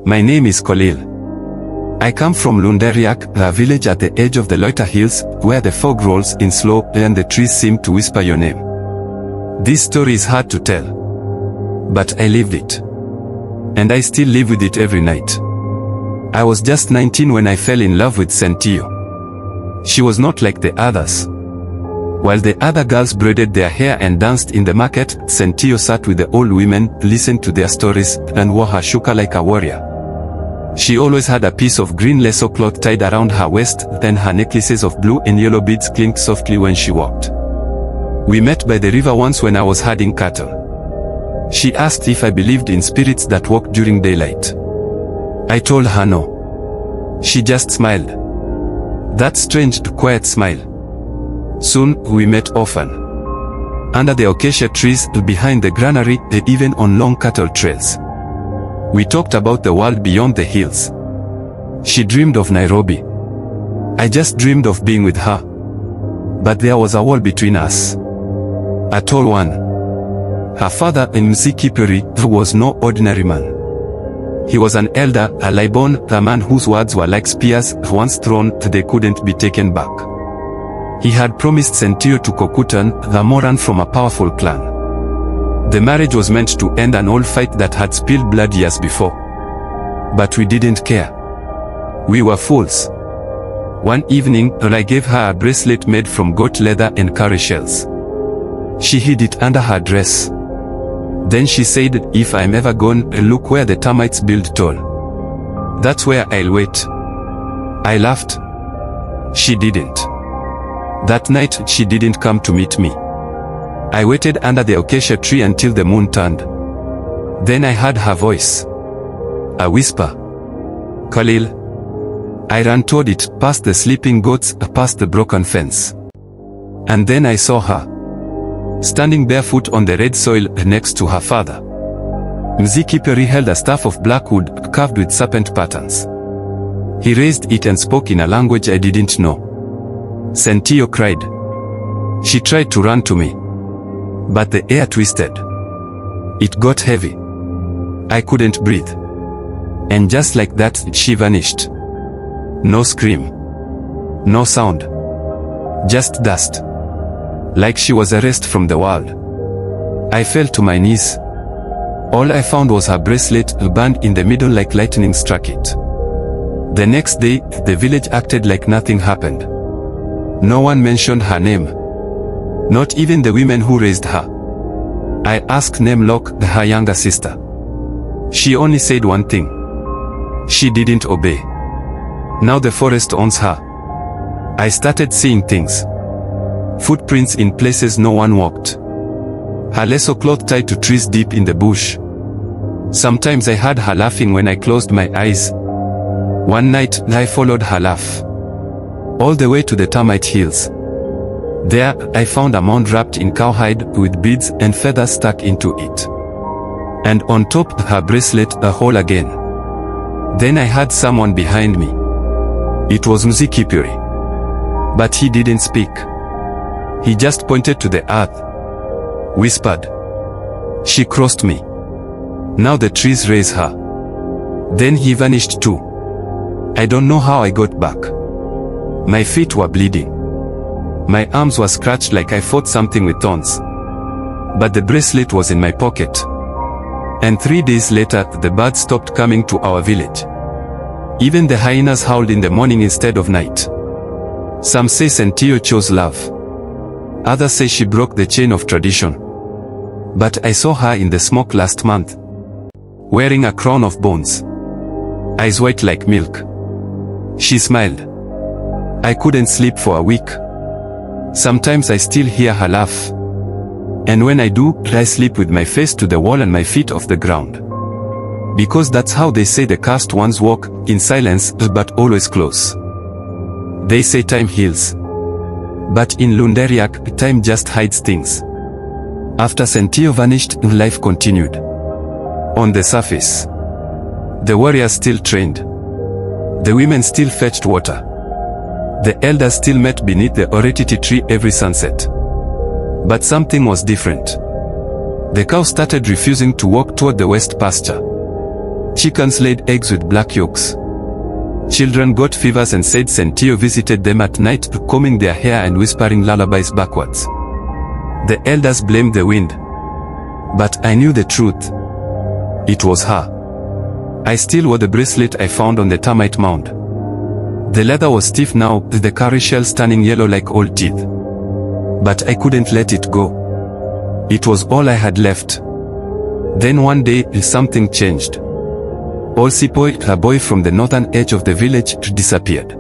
My name is Kelele. I come from Lunderiak, a village at the edge of the Loita Hills, where the fog rolls in slow and the trees seem to whisper your name. This story is hard to tell, but I lived it. And I still live with it every night. I was just 19 when I fell in love with Senteiyo. She was not like the others. While the other girls braided their hair and danced in the market, Senteiyo sat with the old women, listened to their stories, and wore her shuka like a warrior. She always had a piece of green lasso cloth tied around her waist, then her necklaces of blue and yellow beads clinked softly when she walked. We met by the river once when I was herding cattle. She asked if I believed in spirits that walk during daylight. I told her no. She just smiled. That strange, quiet smile. Soon, we met often. Under the acacia trees, behind the granary, and even on long cattle trails. We talked about the world beyond the hills. She dreamed of Nairobi. I just dreamed of being with her. But there was a wall between us. A tall one. Her father, Mzee, was no ordinary man. He was an elder, a Libon, a man whose words were like spears, once thrown, they couldn't be taken back. He had promised Senteiyo to Kokutan, the Moran from a powerful clan. The marriage was meant to end an old fight that had spilled blood years before. But we didn't care. We were fools. One evening, I gave her a bracelet made from goat leather and cowrie shells. She hid it under her dress. Then she said, if I'm ever gone, look where the termites build tall. That's where I'll wait. I laughed. She didn't. That night, she didn't come to meet me. I waited under the acacia tree until the moon turned. Then I heard her voice. A whisper. Kelele. I ran toward it, past the sleeping goats, past the broken fence. And then I saw her. Standing barefoot on the red soil next to her father. Mzee held a staff of black wood carved with serpent patterns. He raised it and spoke in a language I didn't know. Senteiyo cried. She tried to run to me. But the air twisted. It got heavy. I couldn't breathe. And just like that, she vanished. No scream. No sound. Just dust. Like she was erased from the world. I fell to my knees. All I found was her bracelet, burned in the middle like lightning struck it. The next day, the village acted like nothing happened. No one mentioned her name. Not even the women who raised her. I asked Nemlok, her younger sister. She only said one thing. She didn't obey. Now the forest owns her. I started seeing things. Footprints in places no one walked. Her lasso cloth tied to trees deep in the bush. Sometimes I heard her laughing when I closed my eyes. One night, I followed her laugh. All the way to the termite hills. There, I found a mound wrapped in cowhide with beads and feathers stuck into it. And on top, her bracelet, a hole again. Then I heard someone behind me. It was Mzee. But he didn't speak. He just pointed to the earth. Whispered. She crossed me. Now the trees raise her. Then he vanished too. I don't know how I got back. My feet were bleeding. My arms were scratched like I fought something with thorns. But the bracelet was in my pocket. And 3 days later, the birds stopped coming to our village. Even the hyenas howled in the morning instead of night. Some say Senteiyo chose love. Others say she broke the chain of tradition. But I saw her in the smoke last month. Wearing a crown of bones. Eyes white like milk. She smiled. I couldn't sleep for a week. Sometimes I still hear her laugh. And when I do, I sleep with my face to the wall and my feet off the ground. Because that's how they say the cursed ones walk, in silence, but always close. They say time heals. But in Lunderiak, time just hides things. After Senteiyo vanished, life continued. On the surface. The warriors still trained. The women still fetched water. The elders still met beneath the oretiti tree every sunset. But something was different. The cow started refusing to walk toward the west pasture. Chickens laid eggs with black yolks. Children got fevers and said Senteiyo visited them at night, combing their hair and whispering lullabies backwards. The elders blamed the wind. But I knew the truth. It was her. I still wore the bracelet I found on the termite mound. The leather was stiff now, the cowrie shells turning yellow like old teeth. But I couldn't let it go. It was all I had left. Then one day, something changed. Senteiyo, a boy from the northern edge of the village, disappeared.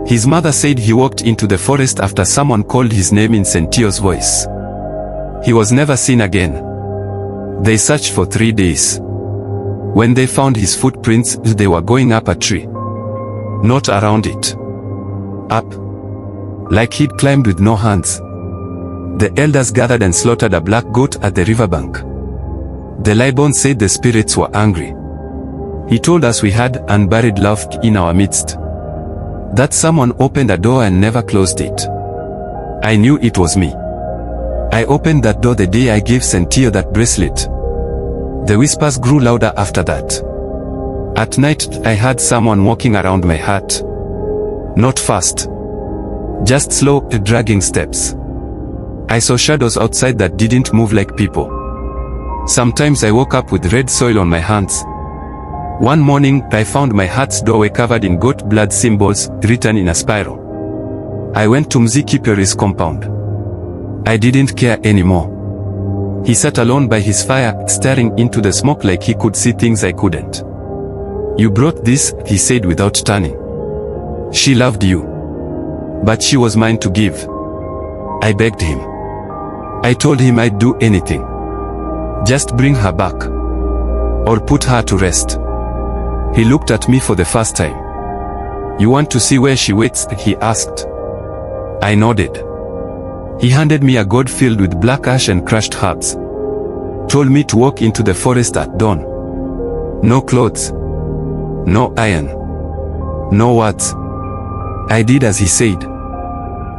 His mother said he walked into the forest after someone called his name in Senteiyo's voice. He was never seen again. They searched for 3 days. When they found his footprints, they were going up a tree. Not around it. Up. Like he'd climbed with no hands. The elders gathered and slaughtered a black goat at the riverbank. The Libon said the spirits were angry. He told us we had unburied love in our midst. That someone opened a door and never closed it. I knew it was me. I opened that door the day I gave Senteiyo that bracelet. The whispers grew louder after that. At night, I heard someone walking around my hut. Not fast. Just slow, dragging steps. I saw shadows outside that didn't move like people. Sometimes I woke up with red soil on my hands. One morning, I found my hut's doorway covered in goat blood symbols, written in a spiral. I went to Mziki Peri's compound. I didn't care anymore. He sat alone by his fire, staring into the smoke like he could see things I couldn't. You brought this, he said without turning. She loved you. But she was mine to give. I begged him. I told him I'd do anything. Just bring her back. Or put her to rest. He looked at me for the first time. You want to see where she waits? He asked. I nodded. He handed me a gourd filled with black ash and crushed herbs. Told me to walk into the forest at dawn. No clothes. No iron. No words. I did as he said.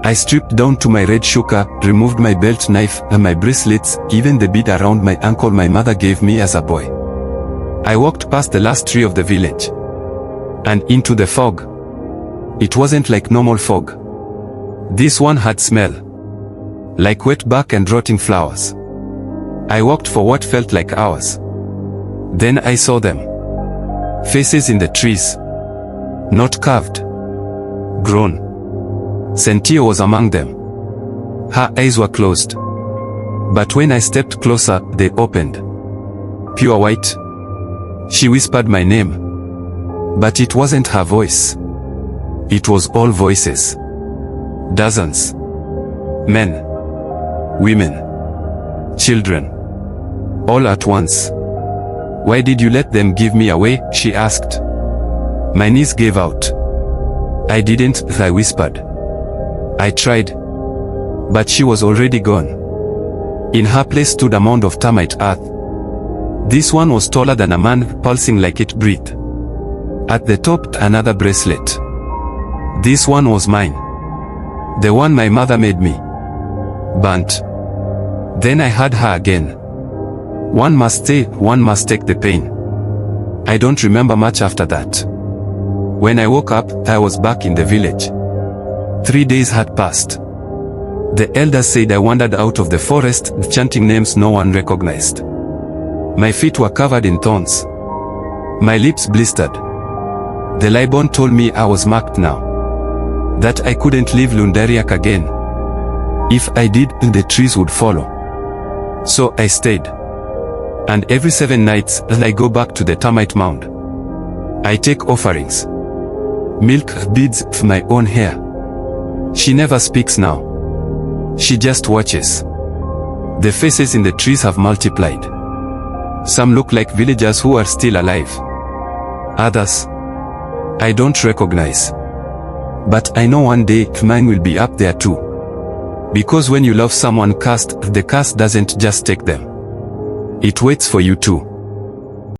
I stripped down to my red shuka, removed my belt knife and my bracelets, even the bead around my ankle my mother gave me as a boy. I walked past the last tree of the village. And into the fog. It wasn't like normal fog. This one had smell. Like wet bark and rotting flowers. I walked for what felt like hours. Then I saw them. Faces in the trees. Not carved. Grown. Senteiyo was among them. Her eyes were closed. But when I stepped closer, they opened. Pure white. She whispered my name. But it wasn't her voice. It was all voices. Dozens. Men. Women. Children. All at once. Why did you let them give me away? She asked. My knees gave out. I didn't, I whispered. I tried. But she was already gone. In her place stood a mound of termite earth. This one was taller than a man, pulsing like it breathed. At the top, another bracelet. This one was mine. The one my mother made me. Burnt. Then I heard her again. One must stay, one must take the pain. I don't remember much after that. When I woke up, I was back in the village. 3 days had passed. The elders said I wandered out of the forest, chanting names no one recognized. My feet were covered in thorns. My lips blistered. The Libon told me I was marked now. That I couldn't leave Lundariak again. If I did, the trees would follow. So I stayed. And every 7 nights, I go back to the termite mound. I take offerings. Milk, beads, my own hair. She never speaks now. She just watches. The faces in the trees have multiplied. Some look like villagers who are still alive. Others, I don't recognize. But I know one day mine will be up there too. Because when you love someone cursed, the curse doesn't just take them. It waits for you too.